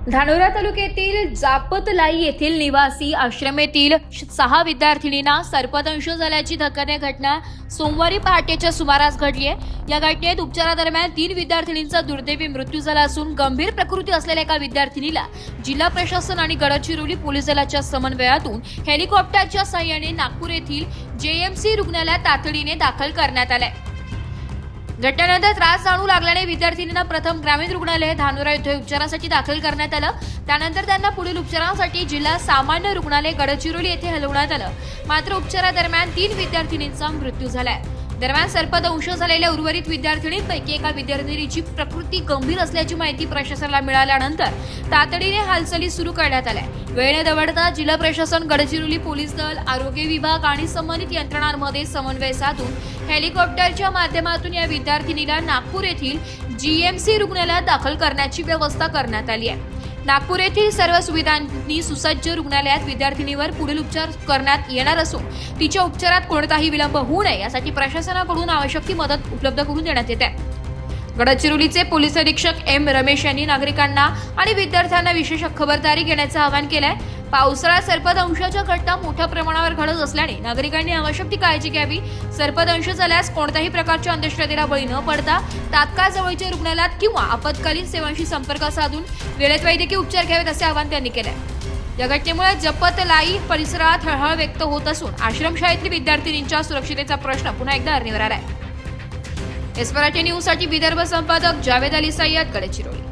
धानोरा तालुक्यातील जापतलाई येथील निवासी आश्रमेतील 6 विद्यार्थिनींना सर्पदंश झाल्याची धक्कादायक घटना सोमवारी पहाटेच्या सुमारास घडली आहे। या घटनेत उपचारादरम्यान 3 विद्यार्थिनींचा दुर्दैवी मृत्यू झाला असून गंभीर प्रकृती असलेल्या एका विद्यार्थिनीला जिल्हा प्रशासन आणि गडचिरोली पोलीस दलाच्या समन्वयातून हेलिकॉप्टरच्या सहाय्याने नागपूर येथील जेएमसी रुग्णालयात तातडीने दाखल करण्यात आले। घटनेनंतर त्रास जाणू लागल्याने विद्यार्थिनींना प्रथम ग्रामीण रुग्णालय धानोरा येथे उपचारासाठी दाखल करण्यात आलं। त्यानंतर त्यांना पुढील उपचारांसाठी जिल्हा सामान्य रुग्णालय गडचिरोली येथे हलवण्यात आलं। मात्र उपचारादरम्यान 3 विद्यार्थिनींचा मृत्यू झालाय। दरम्यान सर्पदंश झालेल्या उर्वरित विद्यार्थिनींपैकी एका विद्यार्थिनीची प्रकृती गंभीर असल्याची माहिती प्रशासनाला मिळाल्यानंतर तातडीने हालचाली सुरू करण्यात आल्या। वेळ न दवडता जिल्हा प्रशासन, गडचिरोली पोलीस दल, आरोग्य विभाग आणि संबंधित यंत्रणांमध्ये समन्वय साधून हेलिकॉप्टरच्या माध्यमातून या विद्यार्थिनीला नागपूर येथील जीएमसी रुग्णालयात दाखल करण्याची व्यवस्था करण्यात आली आहे। नागपूर येथील सर्व सुविधांनी सुसज्ज रुग्णालयात विद्यार्थिनीवर पुढील उपचार करण्यात येणार असून तिच्या उपचारात कोणताही विलंब होऊ नये यासाठी प्रशासनाकडून आवश्यक ती मदत उपलब्ध करून देण्यात येते। गडचिरोलीचे पोलीस अधीक्षक एम रमेश यांनी नागरिकांना आणि विद्यार्थ्यांना विशेष खबरदारी घेण्याचे आवाहन केले आहे। पावसाळ्यात सर्पदंशाच्या घटना मोठ्या प्रमाणावर घडत असल्याने नागरिकांनी आवश्यक ती काळजी घ्यावी। सर्पदंश झाल्यास कोणत्याही प्रकारच्या अंधश्रद्धेला बळी न पडता तात्काळ जवळच्या रुग्णालयात किंवा आपत्कालीन सेवांशी संपर्क साधून वेळेत वैद्यकीय उपचार घ्यावेत असे आवाहन त्यांनी केले। या घटनेमुळे जापतलाई परिसरात हळहळ व्यक्त होत असून आश्रमशाळेतील विद्यार्थिनींच्या सुरक्षिततेचा प्रश्न पुन्हा एकदा ऐरणीवर आला आहे। एस मराठी न्यूज साठी विदर्भ संपादक जावेद अली सय्यद, गडचिरोली।